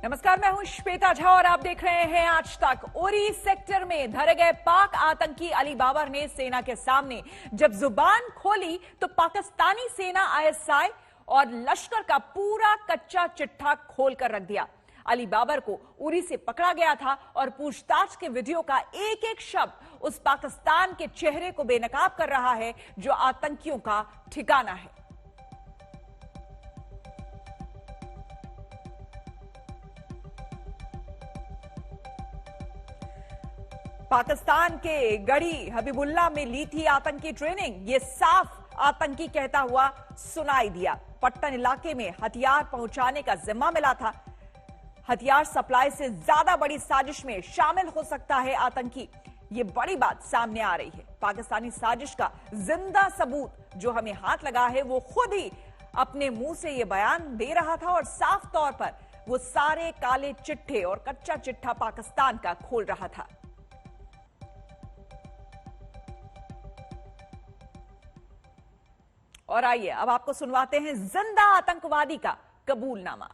नमस्कार, मैं हूं श्वेता झा और आप देख रहे हैं आज तक। उरी सेक्टर में धरे गए पाक आतंकी अली बाबर ने सेना के सामने जब जुबान खोली तो पाकिस्तानी सेना आईएसआई और लश्कर का पूरा कच्चा चिट्ठा खोल कर रख दिया। अली बाबर को उरी से पकड़ा गया था और पूछताछ के वीडियो का एक एक शब्द उस पाकिस्तान के चेहरे को बेनकाब कर रहा है जो आतंकियों का ठिकाना है। पाकिस्तान के गढ़ी हबीबुल्ला में ली थी आतंकी ट्रेनिंग, ये साफ आतंकी कहता हुआ सुनाई दिया। पट्टन इलाके में हथियार पहुंचाने का जिम्मा मिला था। हथियार सप्लाई से ज्यादा बड़ी साजिश में शामिल हो सकता है आतंकी, ये बड़ी बात सामने आ रही है। पाकिस्तानी साजिश का जिंदा सबूत जो हमें हाथ लगा है वो खुद ही अपने मुंह से ये बयान दे रहा था और साफ तौर पर वो सारे काले चिट्ठे और कच्चा चिट्ठा पाकिस्तान का खोल रहा था। और आइए अब आपको सुनवाते हैं जिंदा आतंकवादी का कबूलनामा।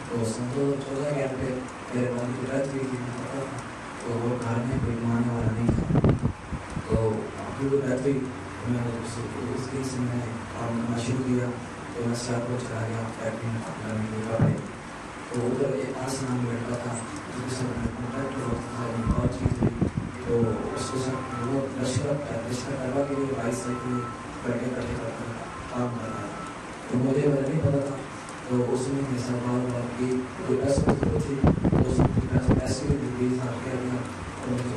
तो संतो 14 घंटे मेरे मन की रात हुई थी, तो वो घर में कोई माने वाला नहीं था। तो अभी वो रात हुई, मैं उस दिन से मैंने काम करना शुरू किया। तो मैं 7 बजे चला गया फैक्ट्री में। तो उधर एक आसमान में बैठा था जिसके साथ मैं कॉन्ट्रैक्टर होता था, बहुत चीज़ थी। तो उसके साथ वो लश्कर करवा के लिए 22 साल की बैठे करके काम कर रहा था। तो मुझे वह नहीं पता था। तो उसमें मेरे साथ बात की कोई ऐसी थी, तो उसमें ऐसी भी आपके अंदर तो मुझे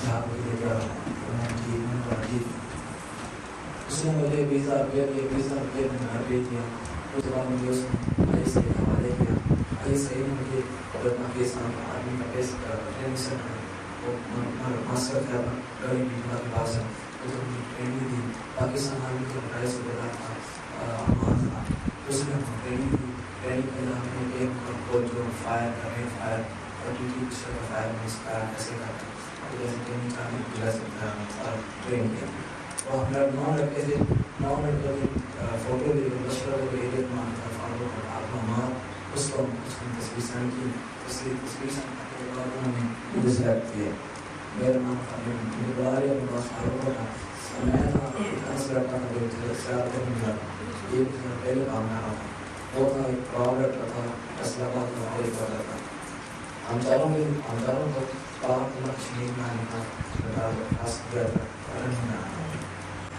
जहाँ पर देखा उसने मुझे 20,000 रुपये दिए। 20,000 रुपये मैंने घर भेज दिया। उसके बाद मुझे उसने आई से हवाले किया। आई से ही मुझे पाकिस्तान आर्मी का ट्रेनिंग सेंटर वो मास्टर किया था गरीब बीमा के पास है। तो मुझे ट्रेनिंग दी। पाकिस्तान आर्मी के 250 रुपये था। उसमें ट्रेनिंग दी। ट्रेनिंग के हमने एक जो फायर करें फायर फायर में कैसे करते हैं जैसे ट्रेनिंग का हमें ट्रेन किया। तो हमारा 9 लड़के थे। 9 लड़कों की फोटो भी लश्कर को भेजे आपका माँ उसको तस्वीर सेंड की। तस्वीर सेंड करने के बाद उन्होंने मुझे सेलेक्ट किया। मेरा नाम मुझे बुला रहे मेरे पास फारूक था। मैं था ऐसा लड़का था जो एक पहले काम कर रहा था। वो था एक प्रॉड लड़का था इस्लामाबाद में और एक वाला था। हम चारों को 5 लाख शरीर में आने का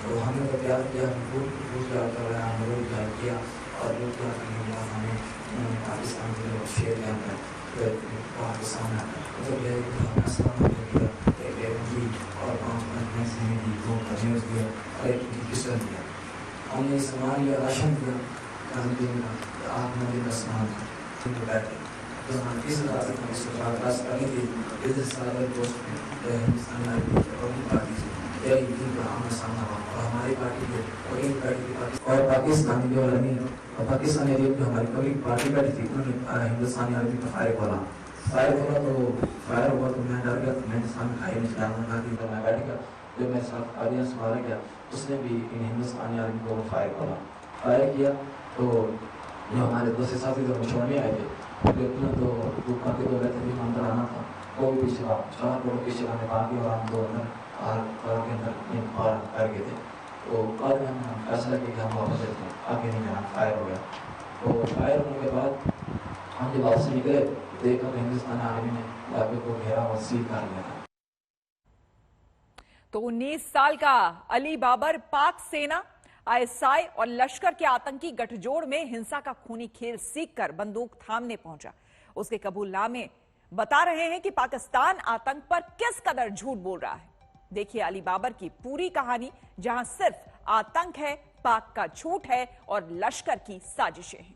तो हमने तो प्यार किया। बहुत प्यार कर रहे हैं। हम लोग प्यार किया और लोग प्यार करने के बाद हमें पाकिस्तान के लोग शेयर किया है पाकिस्तान में मतलब ये और 5 महीने से दी 2 न्यूज़ दिया और एक किस्म दिया। हमने सामान लिया, राशन दिया, खाने पीने का 8 महीने का सामान बैठे। तो हम किस रास्ते में इसको रास्ता करनी थी। इधर सारे दोस्त हिंदुस्तान आर्मी पार्टी से यही आमना सामना हुआ और हमारी पार्टी के और पाकिस्तानी जो और पाकिस्तानी जो हमारी कभी पार्टी बैठी थी उन्होंने हिंदुस्तानी आर्मी का फायर खोला। तो फायर हुआ तो मैं डर गया। तो मैंने सामने खाई में चलाना थी तो मैं बैठ गया। जो मेरे साथ ऑडियंस मारा गया उसने भी इन हिंदुस्तानी आर्मी को फायर खोला। फायर किया तो जो हमारे दूसरे साथी जो छोड़ने आए थे तो ऊपर के 2 रहते भी अंदर आना था। वो भी पीछे 4 लोग पीछे आने बाकी और हम 2 अंदर के अंदर और कर गए थे। तो बाद में हम फैसला किया कि हम वापस चलते हैं, आगे नहीं जाना। फायर हो गया। तो फायर होने के बाद हम जब वापस निकले देखा तो हिंदुस्तानी आर्मी ने इलाके को घेरा और सील कर लिया। तो 19 साल का अली बाबर पाक सेना, आईएसआई और लश्कर के आतंकी गठजोड़ में हिंसा का खूनी खेल सीखकर बंदूक थामने पहुंचा। उसके कबूलनामे बता रहे हैं कि पाकिस्तान आतंक पर किस कदर झूठ बोल रहा है। देखिए अली बाबर की पूरी कहानी, जहां सिर्फ आतंक है, पाक का झूठ है और लश्कर की साजिशें हैं।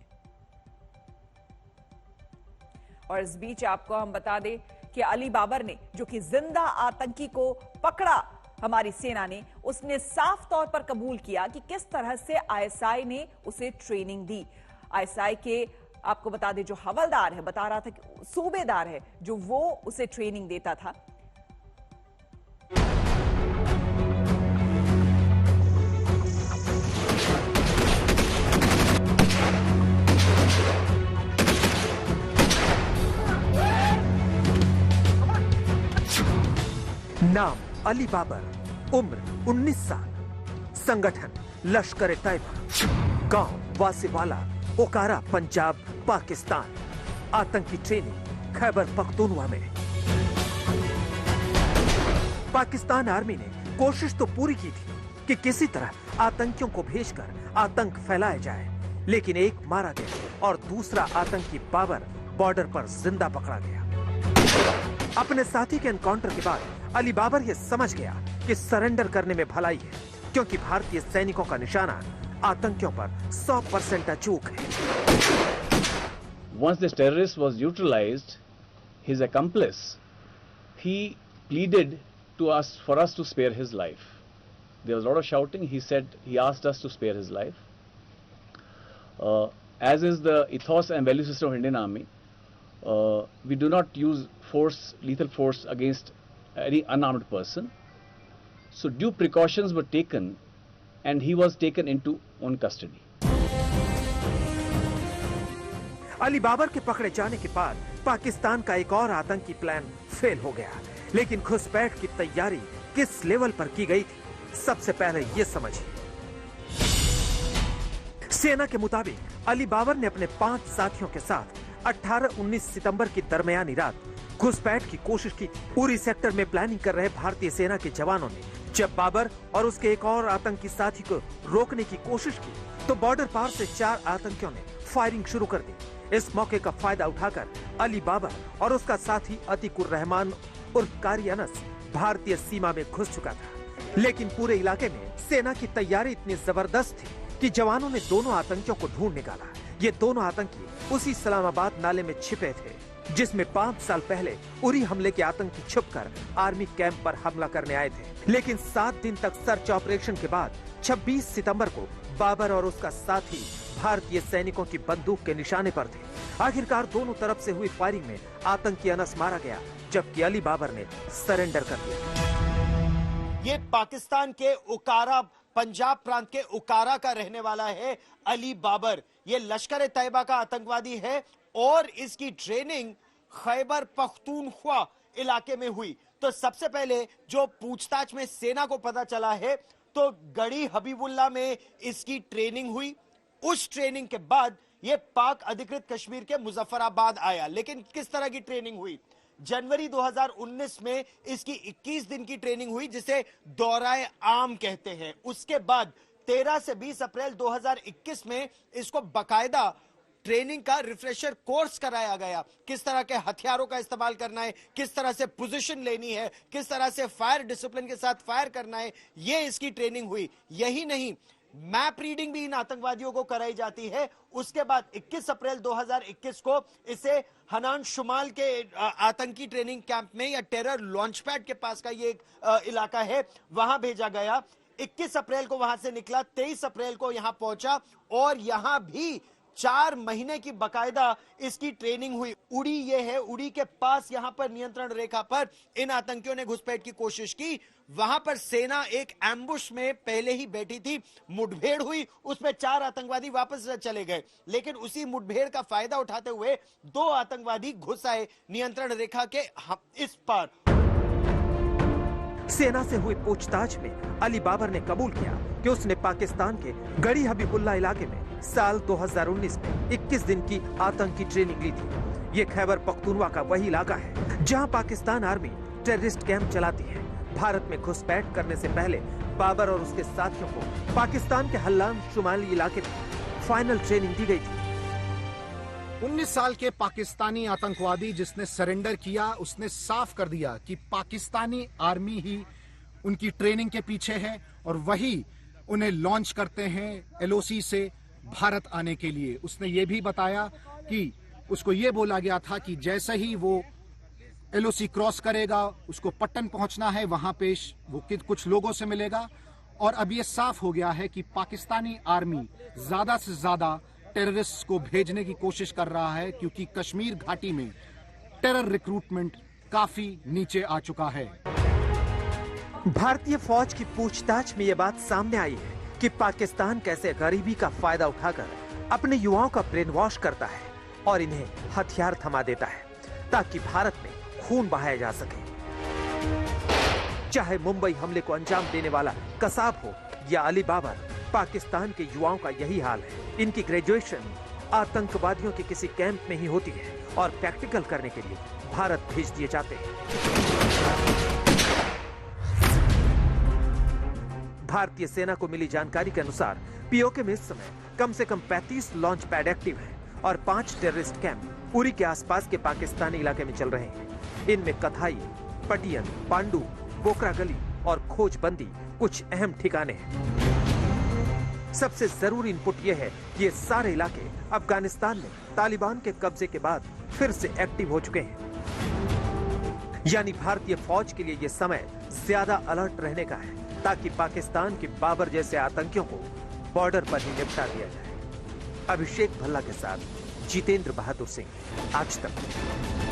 और इस बीच आपको हम बता दें कि अली बाबर ने, जो कि जिंदा आतंकी को पकड़ा हमारी सेना ने, उसने साफ तौर पर कबूल किया कि किस तरह से आईएसआई ने उसे ट्रेनिंग दी। आईएसआई के, आपको बता दें, जो हवलदार है, बता रहा था कि सूबेदार है जो वो उसे ट्रेनिंग देता था। नाम अली बाबर, उम्र 19 साल, संगठन लश्कर तैयबा, गांव वासीवाला, ओकारा, पंजाब, पाकिस्तान। आतंकी ट्रेनिंग खैबर पख्तूनवा में। पाकिस्तान आर्मी ने कोशिश तो पूरी की थी कि किसी तरह आतंकियों को भेजकर आतंक फैलाया जाए, लेकिन एक मारा गया और दूसरा आतंकी बाबर बॉर्डर पर जिंदा पकड़ा गया। अपने साथी के एनकाउंटर के बाद अली बाबर यह समझ गया कि सरेंडर करने में भलाई है, क्योंकि भारतीय सैनिकों का निशाना आतंकियों पर 100% अचूक है। Once this terrorist was neutralized, his accomplice, he pleaded to us for us to spare his life. There was a lot of shouting. He asked us to spare his life. As is the ethos and value system of Indian Army, we do not use force, lethal force against any unarmed person. So due precautions were taken and he was taken into own custody. Ali Babar के पकड़े जाने के बाद पाकिस्तान का एक और आतंकी plan fail हो गया, लेकिन घुसपैठ की तैयारी किस लेवल पर की गई थी, सबसे पहले ये समझिए। सेना के मुताबिक अली बाबर ने अपने 5 साथियों के साथ 18-19 सितंबर की दरमियानी रात घुसपैठ की कोशिश की। उरी सेक्टर में प्लानिंग कर रहे भारतीय सेना के जवानों ने जब बाबर और उसके एक और आतंकी साथी को रोकने की कोशिश की, तो बॉर्डर पार से 4 आतंकियों ने फायरिंग शुरू कर दी। इस मौके का फायदा उठाकर अली बाबर और उसका साथी अतीकुर रहमान उर्फ कारी अनस भारतीय सीमा में घुस चुका था, लेकिन पूरे इलाके में सेना की तैयारी इतनी जबरदस्त थी कि जवानों ने दोनों आतंकियों को ढूंढ निकाला। ये दोनों आतंकी उसी सलामाबाद नाले में छिपे थे, जिसमें 5 साल पहले उरी हमले के आतंकी छुपकर आर्मी कैंप पर हमला करने आए थे। लेकिन 7 दिन तक सर्च ऑपरेशन के बाद 26 सितंबर को बाबर और उसका साथी भारतीय सैनिकों की बंदूक के निशाने पर थे। आखिरकार दोनों तरफ से हुई फायरिंग में आतंकी अनस मारा गया, जबकि अली बाबर ने सरेंडर कर दिया। ये पाकिस्तान के उकारा, पंजाब प्रांत के उकारा का रहने वाला है अली बाबर। ये लश्कर तैयबा का आतंकवादी है और इसकी ट्रेनिंग खैबर पख्तूनख्वा इलाके में हुई। तो सबसे पहले जो पूछताछ में सेना को पता चला है, तो गढ़ी हबीबुल्ला में इसकी ट्रेनिंग हुई। उस ट्रेनिंग के बाद ये पाक अधिकृत कश्मीर के मुजफ्फराबाद आया। लेकिन किस तरह की ट्रेनिंग हुई? जनवरी 2019 में इसकी 21 दिन की ट्रेनिंग हुई, जिसे दौराए आम कहते हैं। उसके बाद 13 से 20 अप्रैल 2021 में इसको बकायदा ट्रेनिंग का रिफ्रेशर कोर्स कराया गया। किस तरह के हथियारों का इस्तेमाल करना है, किस तरह से पोजीशन लेनी है, किस तरह से फायर डिसिप्लिन के साथ फायर करना है, ये इसकी ट्रेनिंग हुई। यही नहीं, मैप रीडिंग भी इन आतंकवादियों को कराई जाती है। उसके बाद 21 अप्रैल 2021 को इसे हनान शुमाल के आतंकी ट्रेनिंग कैंप में, या टेरर लॉन्च पैड के पास का ये एक इलाका है, वहां भेजा गया। 21 अप्रैल को वहां से निकला, 23 अप्रैल को यहां पहुंचा और यहां भी 4 महीने की बकायदा इसकी ट्रेनिंग हुई। उड़ी ये है, उड़ी के पास यहां पर नियंत्रण रेखा पर इन आतंकियों ने घुसपैठ की कोशिश की। वहां पर सेना एक एम्बुश में पहले ही बैठी थी, मुठभेड़ हुई, उसमें 4 आतंकवादी वापस चले गए। लेकिन उसी मुठभेड़ का फायदा उठाते हुए 2 आतंकवादी घुस आए नियंत्रण रेखा के इस पार। सेना से हुई पूछताछ में अली बाबर ने कबूल किया कि उसने पाकिस्तान के गढ़ी हबीबुल्ला इलाके में साल 2019 में 21 दिन की आतंकी ट्रेनिंग ली थी। ये खैबर पख्तूनवा का वही इलाका है जहां पाकिस्तान आर्मी टेररिस्ट कैंप चलाती है। भारत में घुसपैठ करने से पहले बाबर और उसके साथियों को पाकिस्तान के हल्लान शुमाली इलाके में फाइनल ट्रेनिंग दी गई थी। 19 साल के पाकिस्तानी आतंकवादी जिसने सरेंडर किया, उसने साफ कर दिया कि पाकिस्तानी आर्मी ही उनकी ट्रेनिंग के पीछे है और वही उन्हें लॉन्च करते हैं एलओसी से भारत आने के लिए। उसने ये भी बताया कि उसको ये बोला गया था कि जैसे ही वो एलओसी क्रॉस करेगा, उसको पट्टन पहुंचना है, वहां पे वो कुछ लोगों से मिलेगा। और अब ये साफ हो गया है कि पाकिस्तानी आर्मी ज्यादा से ज्यादा टेररिस्ट को भेजने की कोशिश कर रहा है, क्योंकि कश्मीर घाटी में टेरर रिक्रूटमेंट काफी नीचे आ चुका है। भारतीय फौज की पूछताछ में यह बात सामने आई है कि पाकिस्तान कैसे गरीबी का फायदा उठाकर अपने युवाओं का ब्रेन वॉश करता है और इन्हें हथियार थमा देता है ताकि भारत में खून बहाया जा सके। चाहे मुंबई हमले को अंजाम देने वाला कसाब हो या अली बाबर, पाकिस्तान के युवाओं का यही हाल है। इनकी ग्रेजुएशन आतंकवादियों के किसी कैंप में ही होती है और प्रैक्टिकल करने के लिए भारत भेज दिए जाते हैं। भारतीय सेना को मिली जानकारी के अनुसार पीओके में इस समय कम से कम 35 लॉन्च पैड एक्टिव हैं और 5 टेररिस्ट कैंप उरी के आसपास के पाकिस्तानी इलाके में चल रहे हैं। इनमें कथाई, पटियन, पांडू, बोकरा गली और खोजबंदी कुछ अहम ठिकाने हैं। सबसे जरूरी इनपुट यह है कि ये सारे इलाके अफगानिस्तान में तालिबान के कब्जे के बाद फिर से एक्टिव हो चुके हैं। यानी भारतीय फौज के लिए यह समय ज्यादा अलर्ट रहने का है ताकि पाकिस्तान के बाबर जैसे आतंकियों को बॉर्डर पर ही निपटा दिया जाए। अभिषेक भल्ला के साथ जितेंद्र बहादुर सिंह, आज तक।